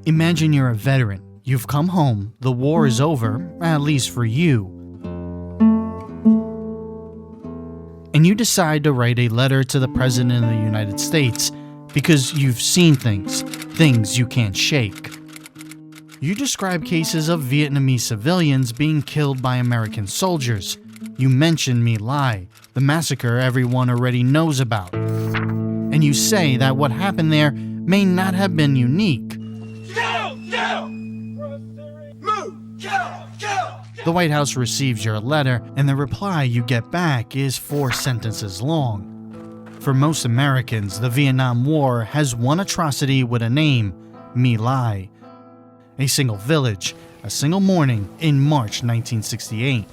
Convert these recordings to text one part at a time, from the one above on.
Imagine you're a veteran. You've come home, the war is over, at least for you. And you decide to write a letter to the President of the United States because you've seen things you can't shake. You describe cases of Vietnamese civilians being killed by American soldiers. You mention My Lai, the massacre everyone already knows about. And you say that what happened there may not have been unique. The White House receives your letter, and the reply you get back is 4 sentences long. For most Americans, the Vietnam War has one atrocity with a name, My Lai. A single village, a single morning in March 1968.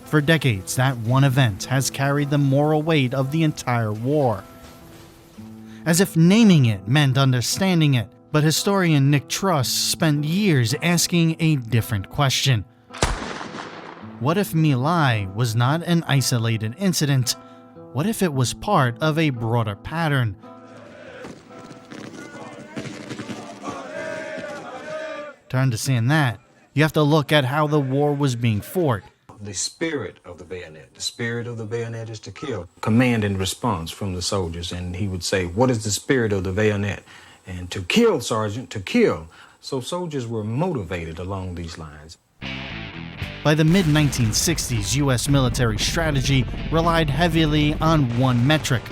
For decades, that one event has carried the moral weight of the entire war. As if naming it meant understanding it, but historian Nick Turse spent years asking a different question. What if My Lai was not an isolated incident? What if it was part of a broader pattern? To understand that, you have to look at how the war was being fought. The spirit of the bayonet is to kill. Command and response from the soldiers, and he would say, what is the spirit of the bayonet? And to kill, Sergeant, to kill. So soldiers were motivated along these lines. By the mid-1960s, U.S. military strategy relied heavily on one metric,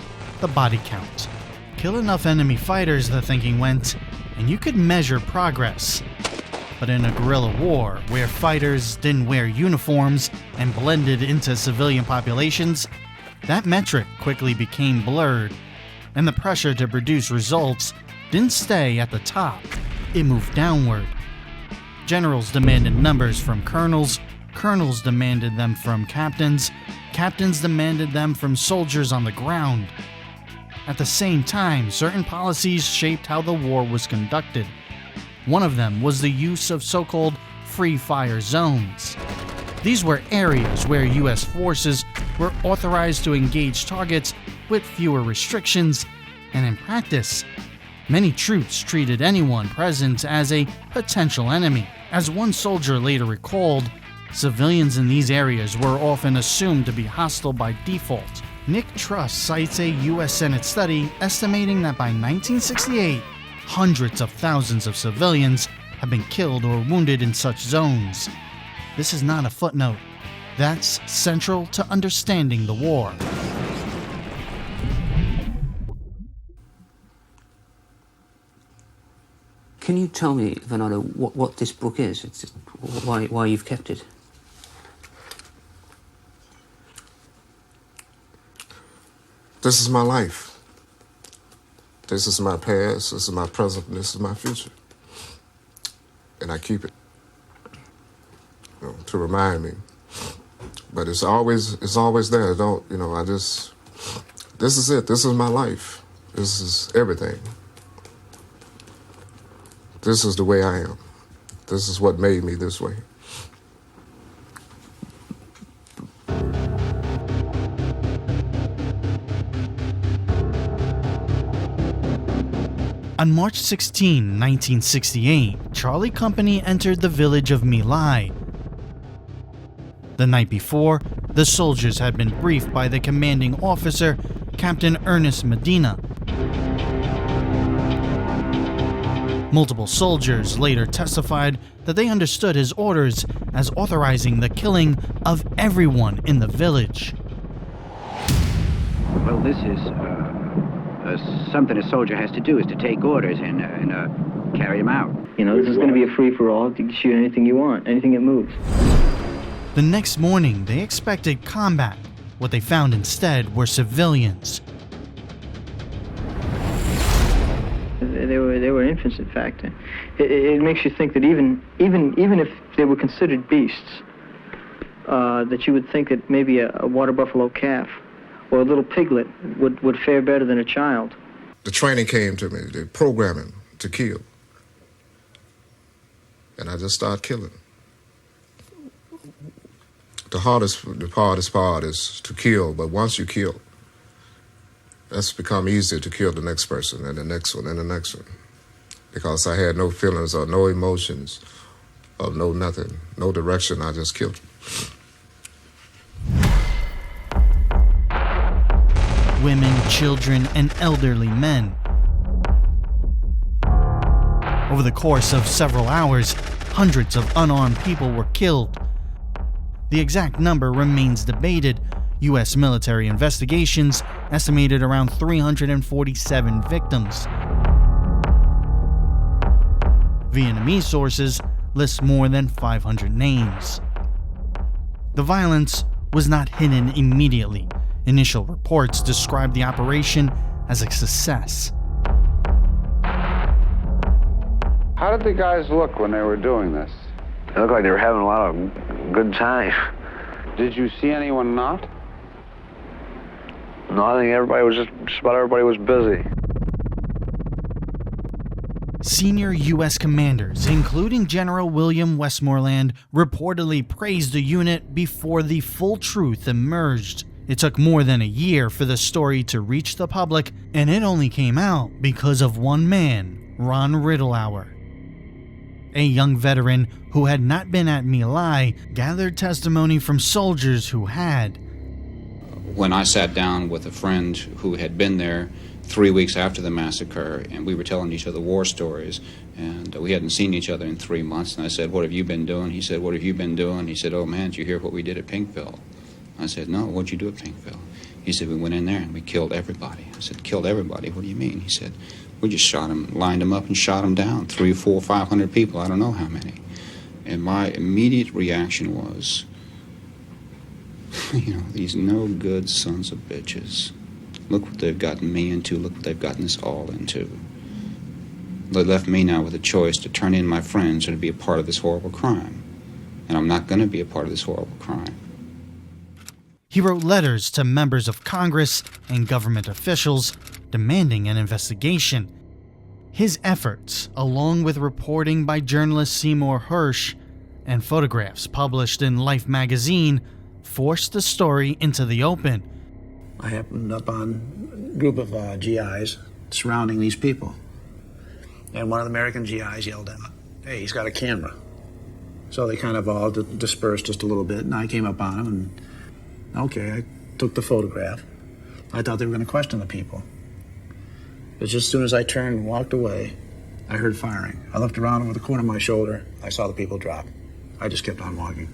the body count. Kill enough enemy fighters, the thinking went, and you could measure progress. But in a guerrilla war, where fighters didn't wear uniforms and blended into civilian populations, that metric quickly became blurred, and the pressure to produce results didn't stay at the top, it moved downward. Generals demanded numbers from colonels, colonels demanded them from captains, captains demanded them from soldiers on the ground. At the same time, certain policies shaped how the war was conducted. One of them was the use of so-called free fire zones. These were areas where U.S. forces were authorized to engage targets with fewer restrictions, and in practice, many troops treated anyone present as a potential enemy. As one soldier later recalled, civilians in these areas were often assumed to be hostile by default. Nick Turse cites a U.S. Senate study estimating that by 1968, hundreds of thousands of civilians have been killed or wounded in such zones. This is not a footnote. That's central to understanding the war. Can you tell me, Bernardo, what this book is? Why you've kept it? This is my life. This is my past, this is my present, this is my future. And I keep it, to remind me. But it's always there. This is it. This is my life. This is everything. This is the way I am. This is what made me this way. On March 16, 1968, Charlie Company entered the village of My Lai. The night before, the soldiers had been briefed by the commanding officer, Captain Ernest Medina. Multiple soldiers later testified that they understood his orders as authorizing the killing of everyone in the village. Well, this is something a soldier has to do, is to take orders and carry them out. This is going to be a free-for-all. You can shoot anything you want, anything that moves. The next morning, they expected combat. What they found instead were civilians. They were infants, in fact. It makes you think that even if they were considered beasts, that you would think that maybe a water buffalo calf or a little piglet would fare better than a child. The training came to me, the programming to kill. And I just started killing. The hardest part is to kill, but once you kill, It's become easier to kill the next person and the next one and the next one, because I had no feelings or no emotions or no nothing, no direction. I just killed them. Women, children, and elderly men. Over the course of several hours, hundreds of unarmed people were killed. The exact number remains debated. U.S. military investigations estimated around 347 victims. Vietnamese sources list more than 500 names. The violence was not hidden immediately. Initial reports described the operation as a success. How did the guys look when they were doing this? They looked like they were having a lot of good time. Did you see anyone not? No, I think everybody was just about everybody was busy. Senior U.S. commanders, including General William Westmoreland, reportedly praised the unit before the full truth emerged. It took more than a year for the story to reach the public, and it only came out because of one man, Ron Ridenhour. A young veteran who had not been at My Lai gathered testimony from soldiers who had. When I sat down with a friend who had been there 3 weeks after the massacre, and we were telling each other war stories, and we hadn't seen each other in 3 months, and I said, "What have you been doing?" He said, "What have you been doing?" He said, "Oh man, did you hear what we did at Pinkville?" I said, "No, what'd you do at Pinkville?" He said, "We went in there and we killed everybody." I said, "Killed everybody? What do you mean?" He said, "We just shot them, lined them up and shot them down. 300, 400, 500 people, I don't know how many." And my immediate reaction was, these no good sons of bitches. Look what they've gotten me into. Look what they've gotten us all into. They left me now with a choice to turn in my friends or to be a part of this horrible crime. And I'm not going to be a part of this horrible crime. He wrote letters to members of Congress and government officials demanding an investigation. His efforts, along with reporting by journalist Seymour Hersh and photographs published in Life magazine, forced the story into the open. I happened up on a group of GIs surrounding these people. And one of the American GIs yelled out, "Hey, he's got a camera." So they kind of all dispersed just a little bit, and I came up on him, and okay, I took the photograph. I thought they were going to question the people. But just as soon as I turned and walked away, I heard firing. I looked around over the corner of my shoulder. I saw the people drop. I just kept on walking.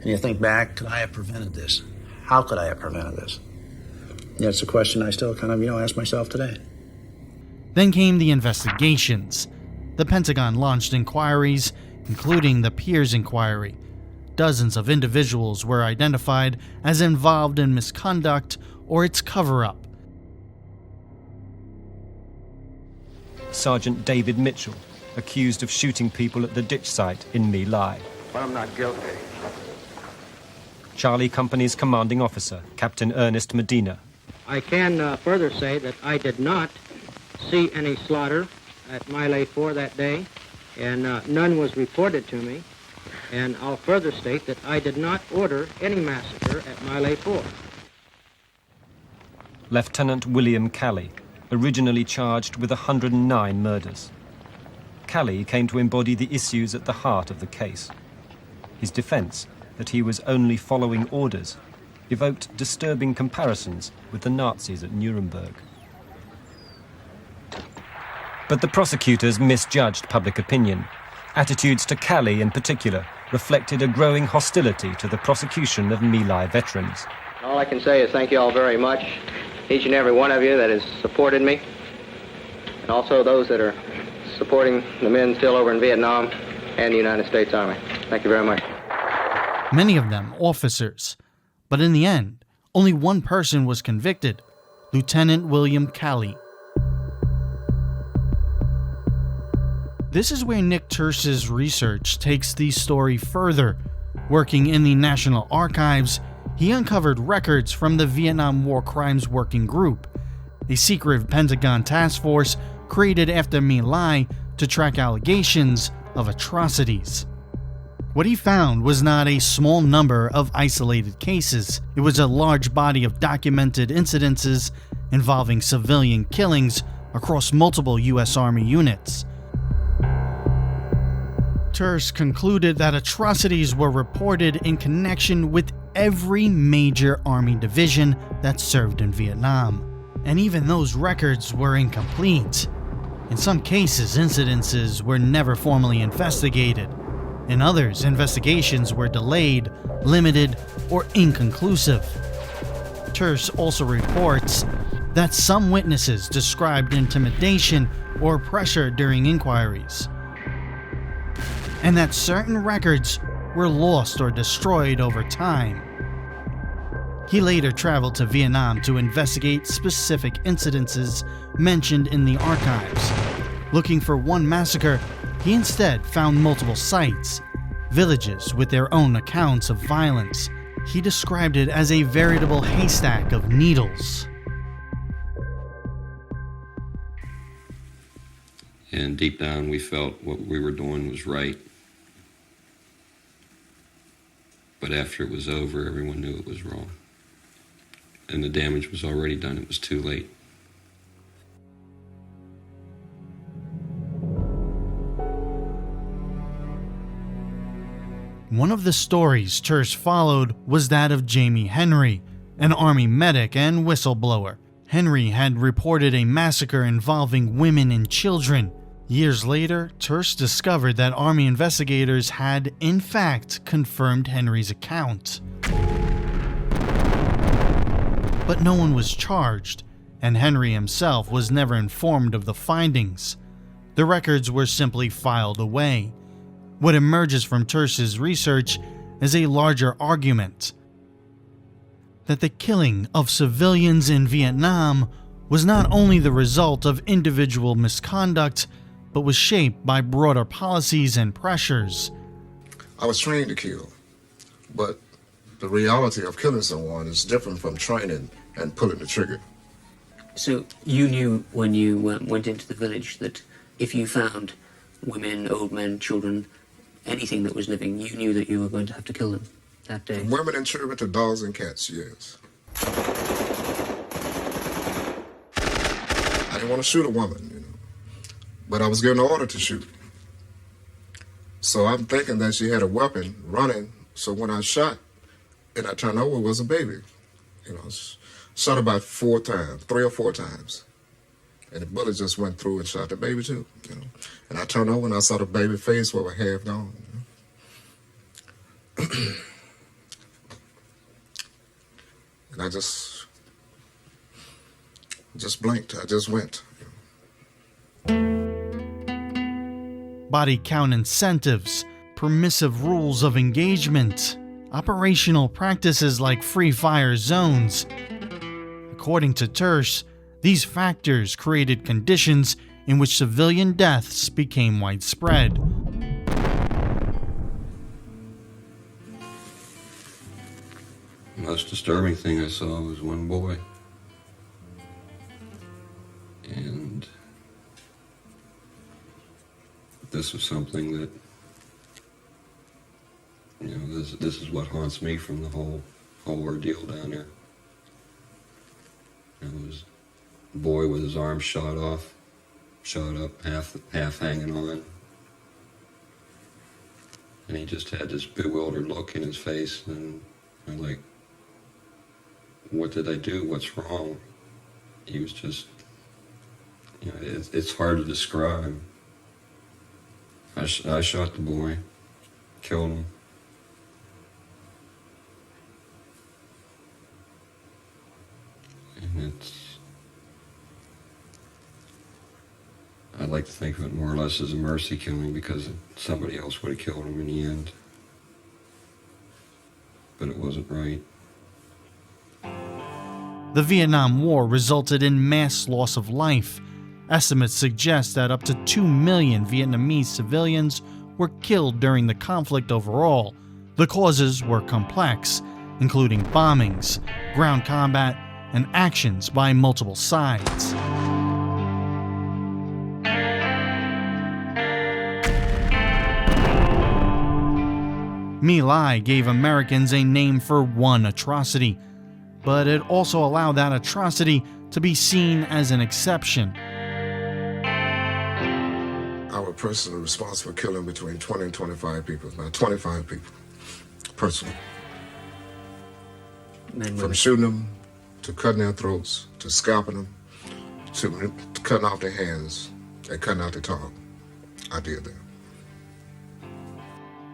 And you think back, could I have prevented this? How could I have prevented this? Yeah, it's a question I still kind of, ask myself today. Then came the investigations. The Pentagon launched inquiries, including the Piers Inquiry. Dozens of individuals were identified as involved in misconduct or its cover-up. Sergeant David Mitchell, accused of shooting people at the ditch site in My Lai. But I'm not guilty. Charlie Company's commanding officer, Captain Ernest Medina. I can further say that I did not see any slaughter at My Lai 4 that day, and none was reported to me. And I'll further state that I did not order any massacre at My Lai 4. Lieutenant William Calley, originally charged with 109 murders. Calley came to embody the issues at the heart of the case. His defense, that he was only following orders, evoked disturbing comparisons with the Nazis at Nuremberg. But the prosecutors misjudged public opinion. Attitudes to Calley in particular reflected a growing hostility to the prosecution of My Lai veterans. All I can say is thank you all very much, each and every one of you that has supported me, and also those that are supporting the men still over in Vietnam and the United States Army. Thank you very much. Many of them officers. But in the end, only one person was convicted, Lieutenant William Calley. This is where Nick Turse's research takes the story further. Working in the National Archives, he uncovered records from the Vietnam War Crimes Working Group, a secretive Pentagon task force created after My Lai to track allegations of atrocities. What he found was not a small number of isolated cases. It was a large body of documented incidences involving civilian killings across multiple U.S. Army units. Turse concluded that atrocities were reported in connection with every major Army division that served in Vietnam, and even those records were incomplete. In some cases, incidences were never formally investigated. In others, investigations were delayed, limited, or inconclusive. Turse also reports that some witnesses described intimidation or pressure during inquiries, and that certain records were lost or destroyed over time. He later traveled to Vietnam to investigate specific incidences mentioned in the archives. Looking for one massacre, he instead found multiple sites, villages with their own accounts of violence. He described it as a veritable haystack of needles. And deep down, we felt what we were doing was right. But after it was over, everyone knew it was wrong. And the damage was already done. It was too late. One of the stories Turse followed was that of Jamie Henry, an Army medic and whistleblower. Henry had reported a massacre involving women and children. Years later, Turse discovered that Army investigators had, in fact, confirmed Henry's account. But no one was charged, and Henry himself was never informed of the findings. The records were simply filed away. What emerges from Turse's research is a larger argument that the killing of civilians in Vietnam was not only the result of individual misconduct, but was shaped by broader policies and pressures. I was trained to kill, but the reality of killing someone is different from training and pulling the trigger. So you knew when you went into the village that if you found women, old men, children, anything that was living, you knew that you were going to have to kill them that day? From women and children to dogs and cats, yes. I didn't want to shoot a woman, but I was given an order to shoot. So I'm thinking that she had a weapon running, so when I shot and I turned over, it was a baby. Shot about 4 times, 3 or 4 times. And the bullet just went through and shot the baby too, And I turned over and I saw the baby face was half gone. And I just blinked. I just went. Body count incentives, permissive rules of engagement, operational practices like free fire zones. According to Turse, these factors created conditions in which civilian deaths became widespread. The most disturbing thing I saw was one boy. And this was something that, this is what haunts me from the whole ordeal down there. It was a boy with his arm shot up, half hanging on. And he just had this bewildered look in his face, and I'm like, what did I do? What's wrong? He was just, it's hard to describe. I shot the boy, killed him. And I'd like to think of it more or less as a mercy killing because somebody else would have killed him in the end. But it wasn't right. The Vietnam War resulted in mass loss of life. Estimates suggest that up to 2 million Vietnamese civilians were killed during the conflict overall. The causes were complex, including bombings, ground combat, and actions by multiple sides. My Lai gave Americans a name for one atrocity, but it also allowed that atrocity to be seen as an exception. I was personally responsible for killing between 20 and 25 people. Now, 25 people, personally. From shooting them, to cutting their throats, to scalping them, to cutting off their hands, and cutting out their tongue. I did that.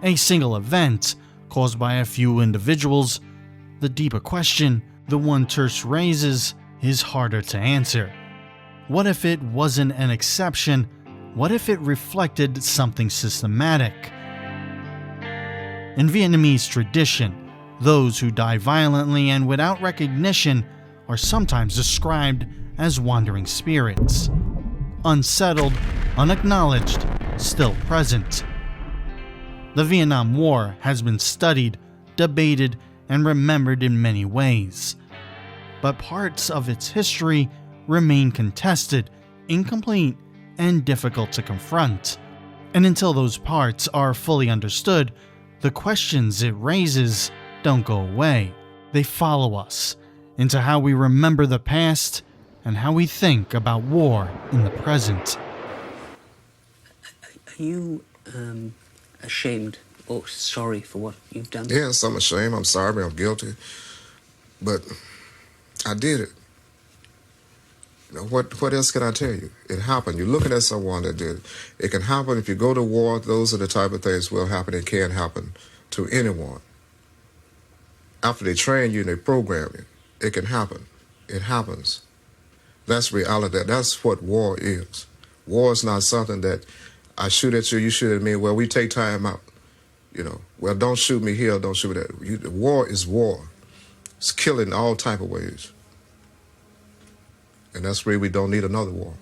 A single event caused by a few individuals. The deeper question, the one Turse raises, is harder to answer. What if it wasn't an exception? What if it reflected something systematic? In Vietnamese tradition, those who die violently and without recognition are sometimes described as wandering spirits. Unsettled, unacknowledged, still present. The Vietnam War has been studied, debated, and remembered in many ways. But parts of its history remain contested, incomplete, and difficult to confront. And until those parts are fully understood, the questions it raises don't go away. They follow us into how we remember the past and how we think about war in the present. Are you ashamed or sorry for what you've done? Yes, I'm ashamed, I'm sorry, I'm guilty. But I did it. You know, what else can I tell you? It happened. You're looking at someone that did it. It can happen if you go to war. Those are the type of things will happen. It can happen to anyone. After they train you and they program you, it can happen. It happens. That's reality. That's what war is. War is not something that I shoot at you, you shoot at me. Well, we take time out. You know, well, don't shoot me here, don't shoot me there. War is war. It's killing all type of ways. And that's where we don't need another war.